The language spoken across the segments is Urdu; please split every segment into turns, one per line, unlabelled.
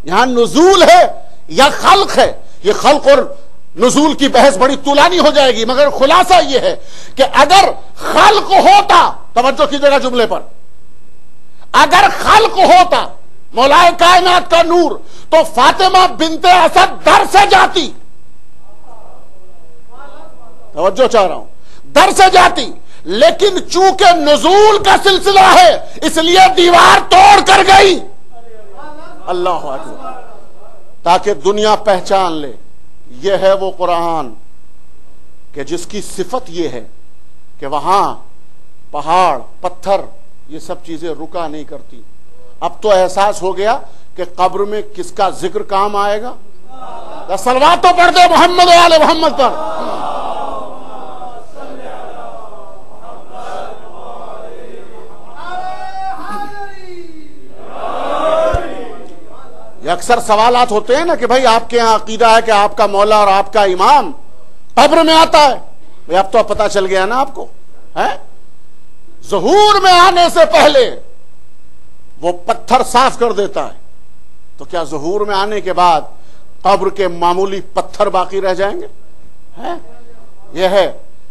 یہاں نزول ہے یا خلق ہے؟ یہ خلق اور نزول کی بحث بڑی طولانی ہو جائے گی، مگر خلاصہ یہ ہے کہ اگر خلق ہوتا، توجہ کیجیے گا جملے پر، اگر خلق ہوتا مولا کائنات کا نور، تو فاطمہ بنت اسد در سے جاتی، توجہ چاہ رہا ہوں، در سے جاتی، لیکن چونکہ نزول کا سلسلہ ہے اس لیے دیوار توڑ کر گئی۔ اللہ اکبر، تاکہ دنیا پہچان لے یہ ہے وہ قرآن کہ جس کی صفت یہ ہے کہ وہاں پہاڑ پتھر یہ سب چیزیں رکا نہیں کرتی۔ اب تو احساس ہو گیا کہ قبر میں کس کا ذکر کام آئے گا؟ صلوات تو پڑھ دے محمد و آل محمد پر۔ یہ اکثر سوالات ہوتے ہیں نا کہ بھائی آپ کے یہاں عقیدہ ہے کہ آپ کا مولا اور آپ کا امام قبر میں آتا ہے۔ بھائی اب تو پتہ چل گیا نا آپ کو، ہے ظہور میں آنے سے پہلے وہ پتھر صاف کر دیتا ہے، تو کیا ظہور میں آنے کے بعد قبر کے معمولی پتھر باقی رہ جائیں گے؟ یہ ہے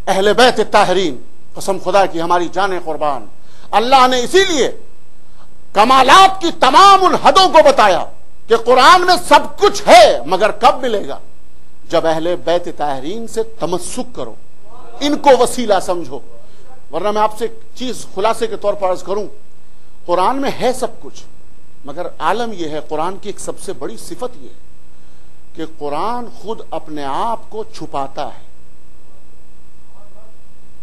اہل بیت طاہرین، قسم خدا کی ہماری جانیں قربان۔ اللہ نے اسی لیے کمالات کی تمام ان حدوں کو بتایا کہ قرآن میں سب کچھ ہے، مگر کب ملے گا؟ جب اہل بیت طاہرین سے تمسک کرو، ان کو وسیلہ سمجھو۔ ورنہ میں آپ سے ایک چیز خلاصے کے طور پر عرض کروں، قرآن میں ہے سب کچھ، مگر عالم یہ ہے، قرآن کی ایک سب سے بڑی صفت یہ ہے کہ قرآن خود اپنے آپ کو چھپاتا ہے۔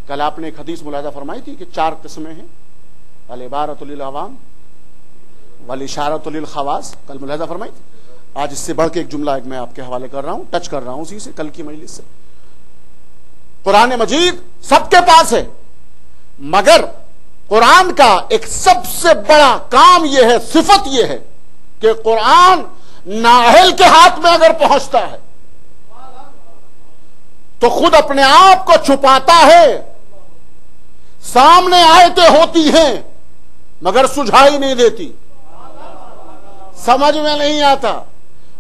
کل آپ نے ایک حدیث ملاحظہ فرمائی تھی کہ 4 قسمیں ہیں، العبارۃ للعوام والاشارۃ للخواص، کل ملاحظہ فرمائی تھی۔ آج اس سے بڑھ کے ایک جملہ ایک میں آپ کے حوالے کر رہا ہوں، ٹچ کر رہا ہوں اسی سے کل کی مجلس سے۔ قرآن مجید سب کے پاس ہے، مگر قرآن کا ایک سب سے بڑا کام یہ ہے، صفت یہ ہے کہ قرآن نااہل کے ہاتھ میں اگر پہنچتا ہے تو خود اپنے آپ کو چھپاتا ہے۔ سامنے آیتیں ہوتی ہیں مگر سجھائی نہیں دیتی، سمجھ میں نہیں آتا۔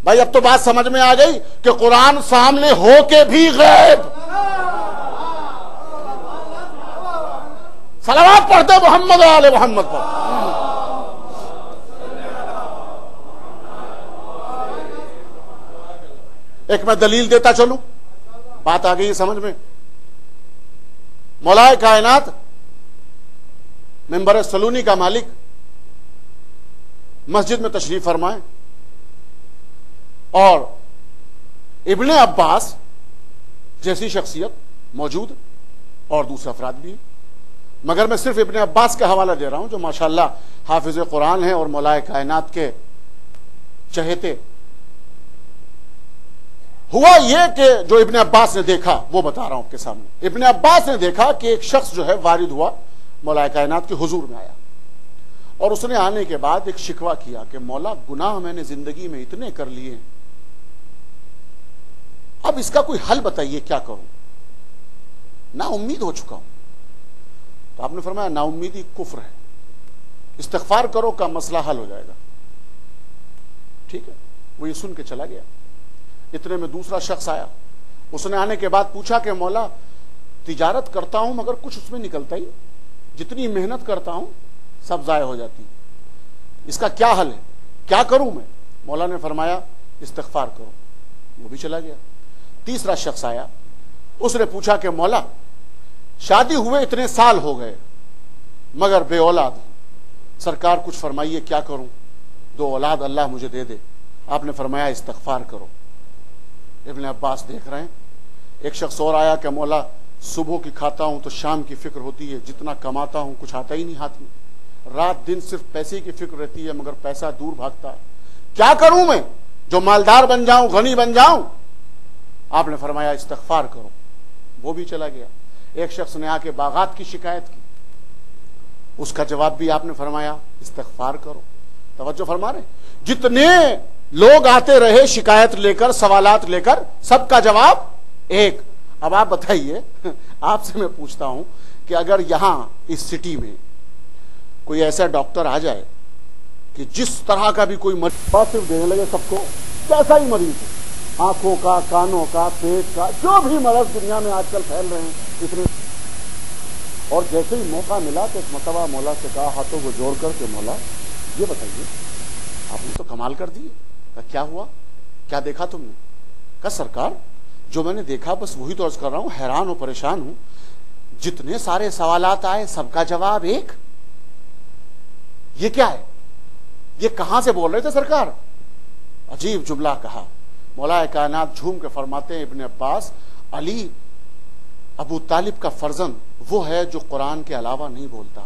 بھائی اب تو بات سمجھ میں آ گئی کہ قرآن سامنے ہو کے بھی غیب۔ صلوات پڑھتے محمد و آل محمد پر۔ ایک میں دلیل دیتا چلوں، بات آ گئی سمجھ میں۔ مولا کائنات منبر سلونی کا مالک مسجد میں تشریف فرمائے، اور ابن عباس جیسی شخصیت موجود اور دوسرے افراد بھی ہیں، مگر میں صرف ابن عباس کا حوالہ دے رہا ہوں جو ماشاءاللہ حافظ قرآن ہیں اور مولا کائنات کے چہیتے۔ ہوا یہ کہ جو ابن عباس نے دیکھا وہ بتا رہا ہوں آپ کے سامنے۔ ابن عباس نے دیکھا کہ ایک شخص جو ہے وارد ہوا، مولا کائنات کے حضور میں آیا، اور اس نے آنے کے بعد ایک شکوہ کیا کہ مولا گناہ میں نے زندگی میں اتنے کر لیے، اب اس کا کوئی حل بتائیے، کیا کروں؟ نا امید ہو چکا ہوں۔ تو آپ نے فرمایا نا امیدی کفر ہے، استغفار کرو کا مسئلہ حل ہو جائے گا۔ ٹھیک ہے، وہ یہ سن کے چلا گیا۔ اتنے میں دوسرا شخص آیا، اس نے آنے کے بعد پوچھا کہ مولا تجارت کرتا ہوں مگر کچھ اس میں نکلتا ہی، جتنی محنت کرتا ہوں سب ضائع ہو جاتی، اس کا کیا حل ہے، کیا کروں میں؟ مولا نے فرمایا استغفار کرو، وہ بھی چلا گیا۔ تیسرا شخص آیا، اس نے پوچھا کہ مولا شادی ہوئے اتنے سال ہو گئے مگر بے اولاد، سرکار کچھ فرمائیے کیا کروں، 2 اولاد اللہ مجھے دے دے۔ آپ نے فرمایا استغفار کرو۔ ابن عباس دیکھ رہے ہیں۔ ایک شخص اور آیا کہ مولا صبح کی کھاتا ہوں تو شام کی فکر ہوتی ہے، جتنا کماتا ہوں کچھ آتا ہی نہیں ہاتھ میں، رات دن صرف پیسے کی فکر رہتی ہے مگر پیسہ دور بھاگتا ہے، کیا کروں میں جو مالدار بن جاؤں، غنی بن جاؤں؟ آپ نے فرمایا استغفار کرو، وہ بھی چلا گیا۔ ایک شخص نے آ کے باغات کی شکایت کی، اس کا جواب بھی آپ نے فرمایا استغفار کرو۔ توجہ فرما رہے ہیں؟ جتنے لوگ آتے رہے شکایت لے کر، سوالات لے کر، سب کا جواب ایک۔ اب آپ بتائیے، آپ سے میں پوچھتا ہوں کہ اگر یہاں اس سٹی میں کوئی ایسا ڈاکٹر آ جائے کہ جس طرح کا بھی کوئی مریض صرف دینے لگے سب کو، کیسا ہی مریض ہو، آنکھوں کا، کانوں کا، پیٹ کا، جو بھی مرض دنیا میں آج کل پھیل رہے ہیں اتنے، اور جیسے ہی موقع ملا تو ایک مرتبہ مولا سے کہا ہاتھوں کو جوڑ کر کے مولا یہ بتائیے آپ نے تو کمال کر دی، کیا ہوا، کیا دیکھا تم نے؟ کہا سرکار جو میں نے دیکھا بس وہی تو عرض کر رہا ہوں، حیران و پریشان ہوں، جتنے سارے سوالات آئے سب کا جواب ایک، یہ کیا ہے، یہ کہاں سے بول رہے تھے سرکار؟ عجیب جملہ کہا، مولا کائنات جھوم کے فرماتے ہیں ابن عباس، علی ابو طالب کا فرزند وہ ہے جو قرآن کے علاوہ نہیں بولتا،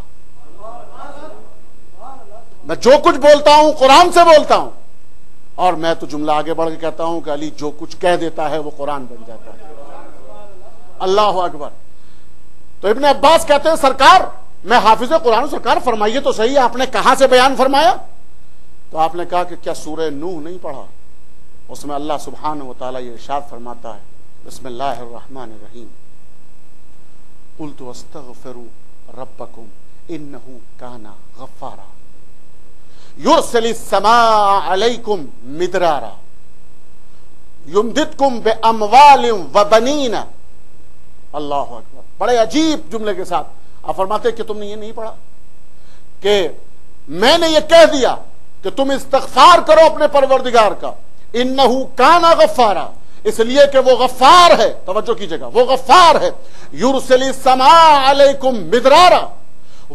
میں جو کچھ بولتا ہوں قرآن سے بولتا ہوں، اور میں تو جملہ آگے بڑھ کے کہتا ہوں کہ علی جو کچھ کہہ دیتا ہے وہ قرآن بن جاتا ہے۔ اللہ اکبر۔ تو ابن عباس کہتے ہیں سرکار میں حافظ قرآن ہوں، سرکار فرمائیے تو صحیح آپ نے کہاں سے بیان فرمایا؟ تو آپ نے کہا کہ کیا سورہ نوح نہیں پڑھا؟ اس میں اللہ سبحانہ و تعالیٰ یہ ارشاد فرماتا ہے بسم اللہ الرحمن الرحیم قلت استغفروا ربکم انہ کان غفارا یرسل السماء علیکم مدرارا یمددکم باموال وبنین۔ اللہ اکبر، بڑے عجیب جملے کے ساتھ آپ فرماتے کہ تم نے یہ نہیں پڑھا کہ میں نے یہ کہہ دیا کہ تم استغفار کرو اپنے پروردگار کا، انہو کان غفارا، اس لیے کہ وہ غفار ہے، توجہ کیجئے گا، وہ غفار ہے، یرسل السماء علیکم مدرارا،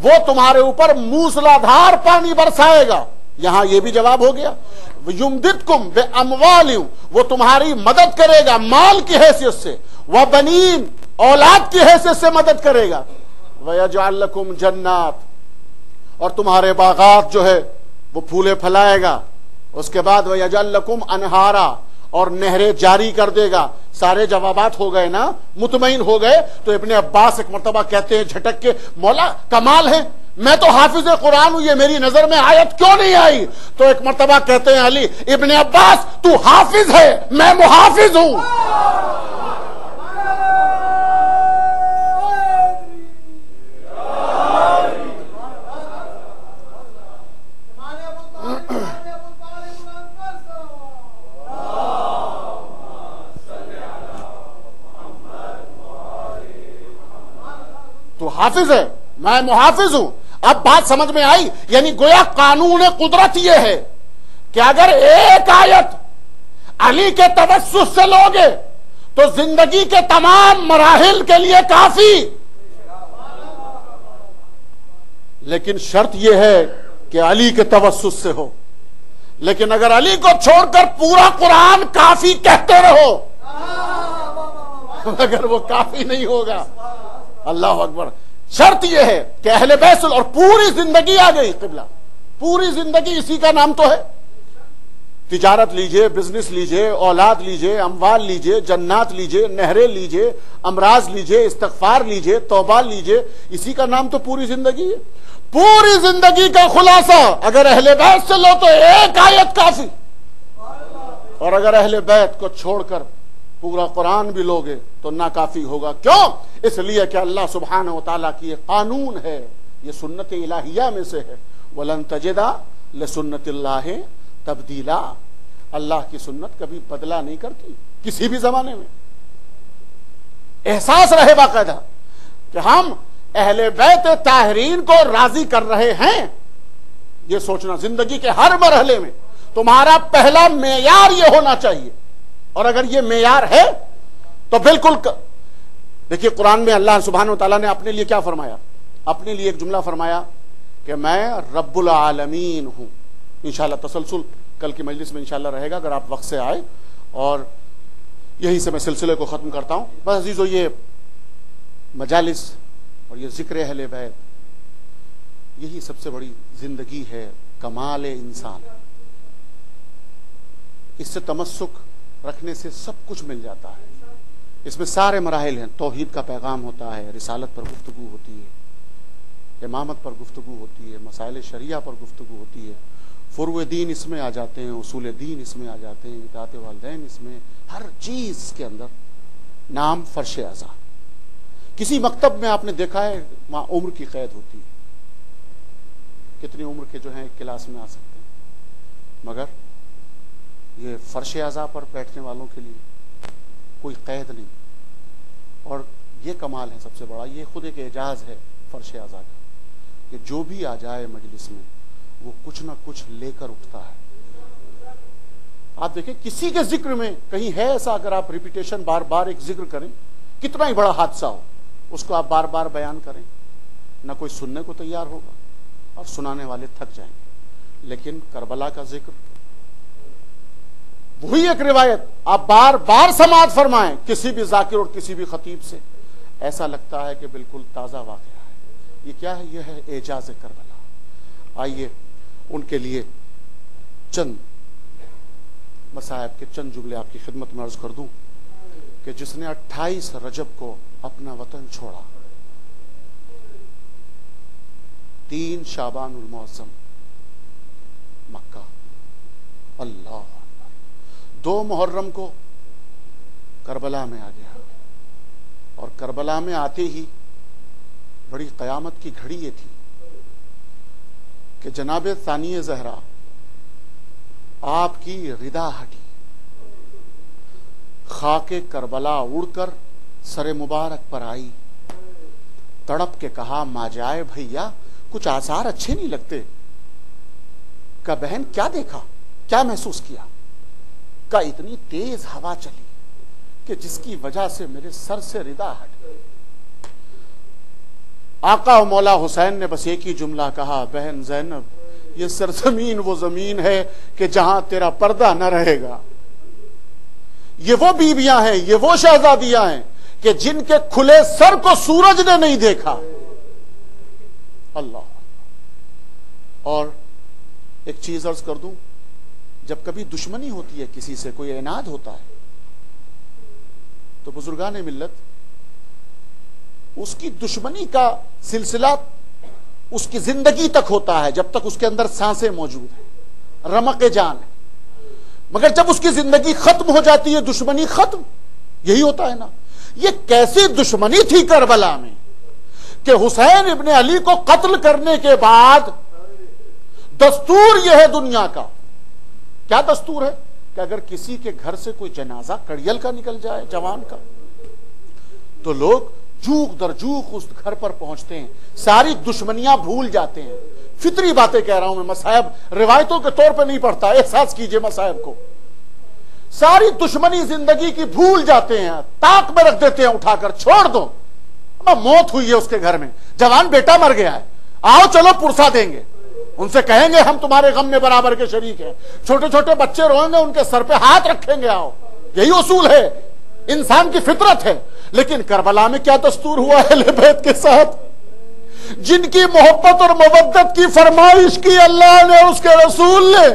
وہ تمہارے اوپر موسلادھار پانی برسائے گا، یہاں یہ بھی جواب ہو گیا، یمددکم باموال، وہ تمہاری مدد کرے گا مال کی حیثیت سے، وبنین، اولاد کی حیثیت سے مدد کرے گا، ویجعل لکم جنات، اور تمہارے باغات جو ہے وہ پھولے پھلائے گا، اس کے بعد ویجعل لکم انہارا، اور نہریں جاری کر دے گا۔ سارے جوابات ہو گئے نا، مطمئن ہو گئے؟ تو ابن عباس ایک مرتبہ کہتے ہیں جھٹک کے مولا کمال ہے، میں تو حافظ قرآن ہوں، یہ میری نظر میں آیت کیوں نہیں آئی؟ تو ایک مرتبہ کہتے ہیں علی ابن عباس تو حافظ ہے میں محافظ ہوں۔ تو حافظ ہے میں محافظ ہوں۔ اب بات سمجھ میں آئی؟ یعنی گویا قانون قدرت یہ ہے کہ اگر ایک آیت علی کے توسط سے لوگے تو زندگی کے تمام مراحل کے لیے کافی، لیکن شرط یہ ہے کہ علی کے توسط سے ہو، لیکن اگر علی کو چھوڑ کر پورا قرآن کافی کہتے رہو اگر وہ کافی نہیں ہوگا۔ اللہ اکبر۔ شرط یہ ہے کہ اہل بیت، اور پوری زندگی آ گئی قبلہ، پوری زندگی اسی کا نام تو ہے، تجارت لیجئے، بزنس لیجئے، اولاد لیجئے، اموال لیجئے، جنات لیجئے، نہریں لیجئے، امراض لیجئے، استغفار لیجئے، توبہ لیجئے، اسی کا نام تو پوری زندگی ہے۔ پوری زندگی کا خلاصہ اگر اہل بیت سے لو تو ایک آیت کافی، اور اگر اہل بیت کو چھوڑ کر پورا قرآن بھی لوگے تو ناکافی ہوگا۔ کیوں؟ اس لیے کہ اللہ سبحانہ و تعالیٰ کی یہ قانون ہے، یہ سنت الہیہ میں سے ہے، وَلَن تَجِدَ لِسُنَّتِ اللَّهِ تبدیلا، اللہ کی سنت کبھی بدلا نہیں کرتی کسی بھی زمانے میں۔ احساس رہے باقاعدہ کہ ہم اہل بیت طاہرین کو راضی کر رہے ہیں، یہ سوچنا زندگی کے ہر مرحلے میں تمہارا پہلا معیار یہ ہونا چاہیے، اور اگر یہ معیار ہے تو بالکل دیکھیے قرآن میں اللہ سبحانہ و تعالیٰ نے اپنے لیے کیا فرمایا؟ اپنے لیے ایک جملہ فرمایا کہ میں رب العالمین ہوں۔ انشاءاللہ تسلسل کل کی مجلس میں انشاءاللہ رہے گا اگر آپ وقت سے آئے، اور یہی سے میں سلسلے کو ختم کرتا ہوں۔ بس عزیزو، یہ مجالس اور یہ ذکر اہل بیت یہی سب سے بڑی زندگی ہے، کمال انسان، اس سے تمسک رکھنے سے سب کچھ مل جاتا ہے۔ اس میں سارے مراحل ہیں، توحید کا پیغام ہوتا ہے، رسالت پر گفتگو ہوتی ہے، امامت پر گفتگو ہوتی ہے، مسائل شریعہ پر گفتگو ہوتی ہے، فروع دین اس میں آ جاتے ہیں، اصول دین اس میں آ جاتے ہیں، اطاعت والدین اس میں، ہر چیز کے اندر نام فرش اعضا۔ کسی مکتب میں آپ نے دیکھا ہے وہاں عمر کی قید ہوتی ہے، کتنی عمر کے جو ہیں ایک کلاس میں آ سکتے ہیں، مگر یہ فرش اعضاء پر بیٹھنے والوں کے لیے کوئی قید نہیں. اور یہ کمال ہے سب سے بڑا، یہ خود ایک اعجاز ہے فرش اعضاء کا، کہ جو بھی آ جائے مجلس میں وہ کچھ نہ کچھ لے کر اٹھتا ہے. آپ دیکھیں کسی کے ذکر میں کہیں ہے ایسا، اگر آپ ریپیٹیشن بار بار ایک ذکر کریں، کتنا ہی بڑا حادثہ ہو، اس کو آپ بار بار بیان کریں، نہ کوئی سننے کو تیار ہوگا اور سنانے والے تھک جائیں گے. لیکن کربلا کا ذکر، وہی ایک روایت آپ بار بار سماعت فرمائیں کسی بھی ذاکر اور کسی بھی خطیب سے، ایسا لگتا ہے کہ بالکل تازہ واقعہ ہے. یہ کیا ہے؟ یہ ہے اعجاز کربلا. آئیے ان کے لیے چند مصائب کے چند جملے آپ کی خدمت میں عرض کر دوں کہ جس نے 28 رجب کو اپنا وطن چھوڑا، 3 شعبان المعظم مکہ، اللہ اکبر، 2 محرم کو کربلا میں آ گیا، اور کربلا میں آتے ہی بڑی قیامت کی گھڑی یہ تھی کہ جناب ثانی زہرا آپ کی ردا ہٹی، خاک کربلا اڑ کر سر مبارک پر آئی، تڑپ کے کہا ما جائے بھیا کچھ آثار اچھے نہیں لگتے. کہ بہن کیا دیکھا، کیا محسوس کیا؟ کہ اتنی تیز ہوا چلی کہ جس کی وجہ سے میرے سر سے ردا ہٹ گئی. آقا و مولا حسین نے بس ایک ہی جملہ کہا، بہن زینب یہ سرزمین وہ زمین ہے کہ جہاں تیرا پردہ نہ رہے گا. یہ وہ بیویاں ہیں، یہ وہ شہزادیاں ہیں کہ جن کے کھلے سر کو سورج نے نہیں دیکھا. اللہ. اور ایک چیز عرض کر دوں، جب کبھی دشمنی ہوتی ہے کسی سے، کوئی عناد ہوتا ہے، تو بزرگان ملت اس کی دشمنی کا سلسلہ اس کی زندگی تک ہوتا ہے، جب تک اس کے اندر سانسیں موجود ہیں، رمق جان ہے. مگر جب اس کی زندگی ختم ہو جاتی ہے، دشمنی ختم. یہی ہوتا ہے نا. یہ کیسی دشمنی تھی کربلا میں کہ حسین ابن علی کو قتل کرنے کے بعد دستور یہ ہے دنیا کا. کیا دستور ہے؟ کہ اگر کسی کے گھر سے کوئی جنازہ کڑیل کا نکل جائے، جوان کا، تو لوگ جوق در جوق اس گھر پر پہنچتے ہیں، ساری دشمنیاں بھول جاتے ہیں. فطری باتیں کہہ رہا ہوں میں، مصائب روایتوں کے طور پہ نہیں پڑھتا، احساس کیجئے مصائب کو. ساری دشمنی زندگی کی بھول جاتے ہیں، تاک میں رکھ دیتے ہیں اٹھا کر، چھوڑ دو، موت ہوئی ہے اس کے گھر میں، جوان بیٹا مر گیا ہے، آؤ چلو پرسا دیں گے، ان سے کہیں گے ہم تمہارے غم میں برابر کے شریک ہیں. چھوٹے چھوٹے بچے روئیں گے، ان کے سر پہ ہاتھ رکھیں گے، آؤ. یہی اصول ہے، انسان کی فطرت ہے. لیکن کربلا میں کیا دستور ہوا اہل بیت کے ساتھ؟ جن کی محبت اور مودت کی فرمائش کی اللہ نے اور اس کے رسول نے،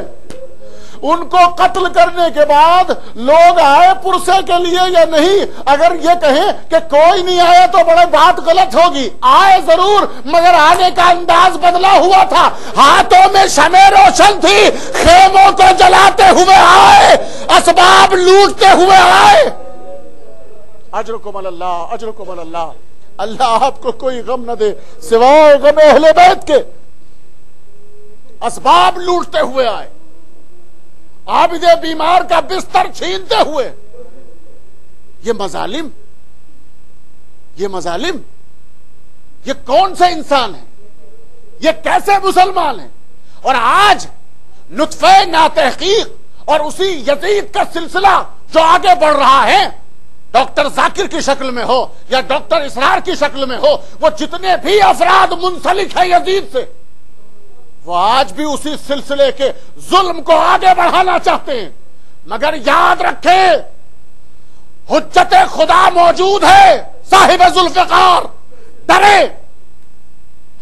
ان کو قتل کرنے کے بعد لوگ آئے پرسے کے لیے یا نہیں؟ اگر یہ کہیں کہ کوئی نہیں آیا تو بڑے بات غلط ہوگی. آئے ضرور، مگر آنے کا انداز بدلا ہوا تھا. ہاتھوں میں شمع روشن تھی، خیموں کو جلاتے ہوئے آئے، اسباب لوٹتے ہوئے آئے. اجرکم اللہ، اجرکم اللہ. اللہ آپ کو کوئی غم نہ دے سوائے غم اہل بیت کے. اسباب لوٹتے ہوئے آئے، عابد بیمار کا بستر چھینتے ہوئے. یہ مظالم، یہ مظالم، یہ کون سے انسان ہیں؟ یہ کیسے مسلمان ہیں؟ اور آج نطفہ ناتحقیق اور اسی یزید کا سلسلہ جو آگے بڑھ رہا ہے، ڈاکٹر ذاکر کی شکل میں ہو یا ڈاکٹر اسرار کی شکل میں ہو، وہ جتنے بھی افراد منسلک ہیں یزید سے، وہ آج بھی اسی سلسلے کے ظلم کو آگے بڑھانا چاہتے ہیں. مگر یاد رکھیں، حجت خدا موجود ہے. صاحب ذوالفقار ڈرے.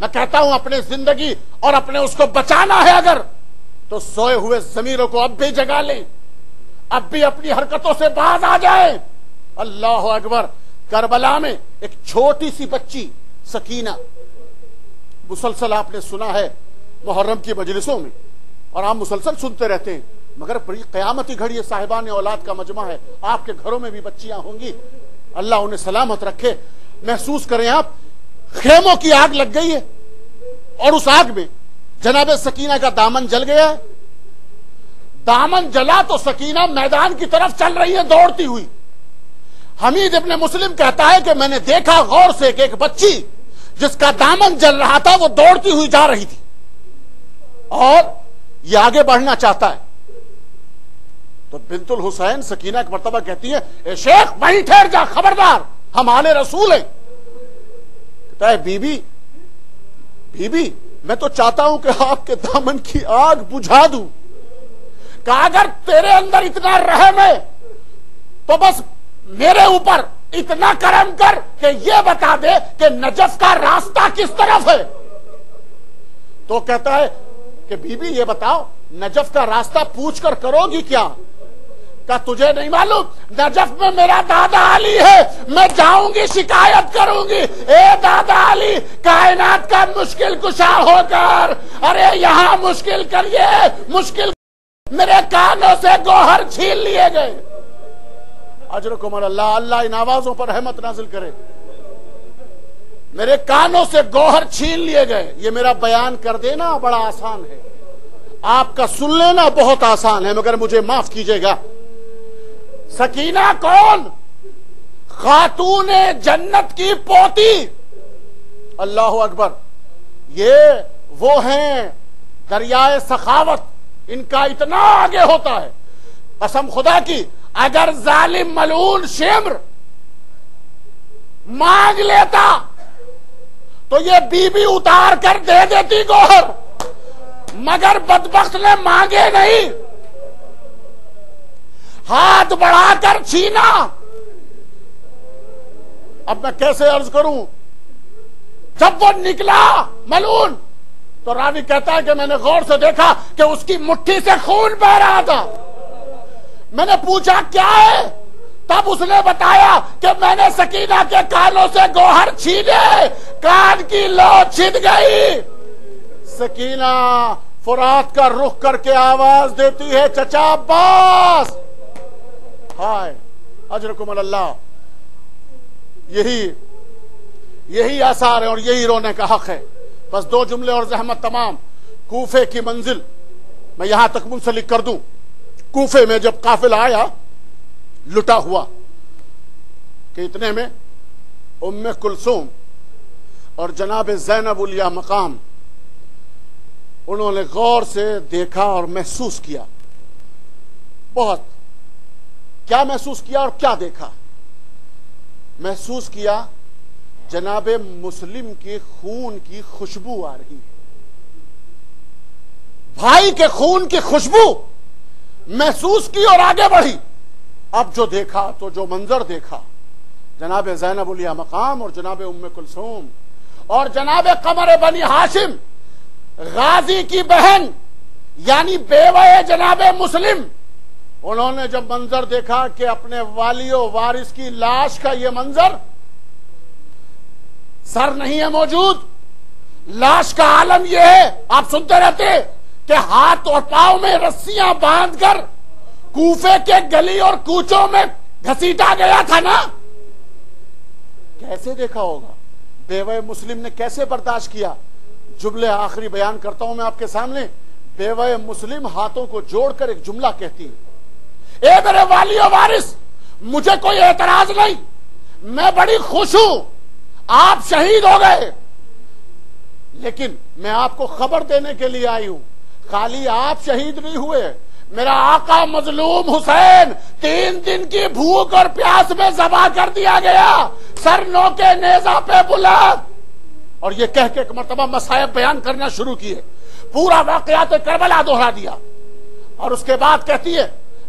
میں کہتا ہوں اپنے زندگی اور اپنے اس کو بچانا ہے اگر، تو سوئے ہوئے ضمیروں کو اب بھی جگا لیں، اب بھی اپنی حرکتوں سے باز آ جائیں. اللہ اکبر. کربلا میں ایک چھوٹی سی بچی سکینہ، مسلسل آپ نے سنا ہے محرم کی مجلسوں میں، اور آپ مسلسل سنتے رہتے ہیں، مگر بڑی قیامتی گھڑی ہے، صاحبان اولاد کا مجمع ہے. آپ کے گھروں میں بھی بچیاں ہوں گی، اللہ انہیں سلامت رکھے. محسوس کریں آپ، خیموں کی آگ لگ گئی ہے اور اس آگ میں جناب سکینہ کا دامن جل گیا ہے. دامن جلا تو سکینہ میدان کی طرف چل رہی ہے دوڑتی ہوئی. حمید ابن مسلم کہتا ہے کہ میں نے دیکھا غور سے کہ ایک بچی جس کا دامن جل رہا تھا وہ دوڑتی ہوئی جا رہی تھی اور یہ آگے بڑھنا چاہتا ہے. تو بنت الحسین سکینہ ایک مرتبہ کہتی ہے اے شیخ وہیں ٹھہر جا، خبردار ہم آل رسول ہیں. کہتا ہے بی بی میں تو چاہتا ہوں کہ آپ کے دامن کی آگ بجھا دوں. کہا اگر تیرے اندر اتنا رحم ہے تو بس میرے اوپر اتنا کرم کر کہ یہ بتا دے کہ نجف کا راستہ کس طرف ہے. تو کہتا ہے کہ بی بی یہ بتاؤ نجف کا راستہ پوچھ کر کرو گی کیا؟ کہا تجھے نہیں معلوم نجف میں میرا دادا علی ہے، میں جاؤں گی شکایت کروں گی. اے دادا علی کائنات کا مشکل کشا ہو کر ارے یہاں مشکل کریے، مشکل میرے کانوں سے گوہر چھین لیے گئے. اجرکم اللہ، اللہ ان آوازوں پر رحمت نازل کرے. میرے کانوں سے گوہر چھین لیے گئے. یہ میرا بیان کر دینا بڑا آسان ہے، آپ کا سن لینا بہت آسان ہے، مگر مجھے معاف کیجئے گا. سکینہ کون؟ خاتون جنت کی پوتی. اللہ اکبر. یہ وہ ہیں دریائے سخاوت، ان کا اتنا آگے ہوتا ہے قسم خدا کی. اگر ظالم ملعون شمر مانگ لیتا تو یہ بی بی اتار کر دے دیتی گوہر، مگر بدبخت نے مانگے نہیں، ہاتھ بڑھا کر چھینا. اب میں کیسے عرض کروں؟ جب وہ نکلا ملعون تو راوی کہتا ہے کہ میں نے غور سے دیکھا کہ اس کی مٹھی سے خون بہ رہا تھا. میں نے پوچھا کیا ہے؟ تب اس نے بتایا کہ میں نے سکینہ کے کانوں سے گوہر چھینے، کان کی لو چھن گئی. سکینہ فرات کا رخ کر کے آواز دیتی ہے چچا عباس. ہائے اجرکم اللہ. یہی آثار ہے اور یہی رونے کا حق ہے. بس دو جملے اور زحمت تمام. کوفے کی منزل میں یہاں تک منسلک کر دوں. کوفے میں جب قافلہ آیا لٹا ہوا کہ اتنے میں ام کلثوم اور جناب زینب الیاء مقام انہوں نے غور سے دیکھا اور محسوس کیا. بہت کیا محسوس کیا اور کیا دیکھا؟ محسوس کیا جناب مسلم کے خون کی خوشبو آ رہی ہے، بھائی کے خون کی خوشبو محسوس کی اور آگے بڑھی. اب جو دیکھا تو جو منظر دیکھا جناب زینب الیاء مقام اور جناب ام کلثوم اور جناب قمر بنی ہاشم غازی کی بہن یعنی بیوہ جناب مسلم، انہوں نے جب منظر دیکھا کہ اپنے والی و وارث کی لاش کا یہ منظر، سر نہیں ہے موجود، لاش کا عالم یہ ہے آپ سنتے رہتے کہ ہاتھ اور پاؤں میں رسیاں باندھ کر کوفے کے گلی اور کوچوں میں گھسیٹا گیا تھا نا. کیسے دیکھا ہوگا؟ بیوہ مسلم نے کیسے برداشت کیا؟ جملے آخری بیان کرتا ہوں میں آپ کے سامنے. بیوہ مسلم ہاتھوں کو جوڑ کر ایک جملہ کہتی ہے اے میرے والی و وارث مجھے کوئی اعتراض نہیں، میں بڑی خوش ہوں آپ شہید ہو گئے، لیکن میں آپ کو خبر دینے کے لیے آئی ہوں خالی آپ شہید نہیں ہوئے، میرا آقا مظلوم حسین 3 دن کی بھوک اور پیاس میں ذبح کر دیا گیا، سر نوکے نیزہ پہ بلند. اور یہ کہہ کے ایک مرتبہ مصائب بیان کرنا شروع کیے، پورا واقعات کربلا دوہرا دیا. اور اس کے بعد کہتی ہے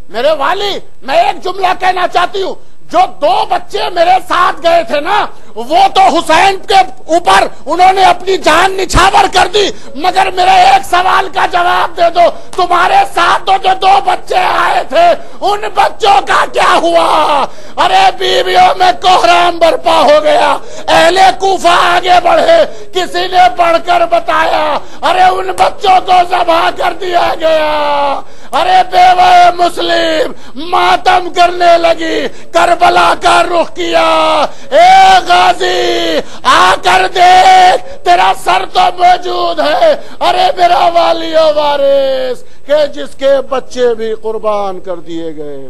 میرے والی میں ایک جملہ کہنا چاہتی ہوں، جو 2 بچے میرے ساتھ گئے تھے نا وہ تو حسین کے اوپر انہوں نے اپنی جان نچھاور کر دی، مگر میرے ایک سوال کا جواب دے دو، تمہارے ساتھ تو جو 2 بچے آئے تھے ان بچوں کا کیا ہوا؟ ارے بیویوں میں کوہرام برپا ہو گیا. اہل کوفہ آگے بڑھے، کسی نے بڑھ کر بتایا ارے ان بچوں کو ذبح کر دیا گیا. ارے بیوہ مسلم ماتم کرنے لگی، کربلا کا رخ کیا، اے غازی آ کر دیکھ تیرا سر تو موجود ہے، ارے میرا والی و وارث کہ جس کے بچے بھی قربان کر دیے گئے،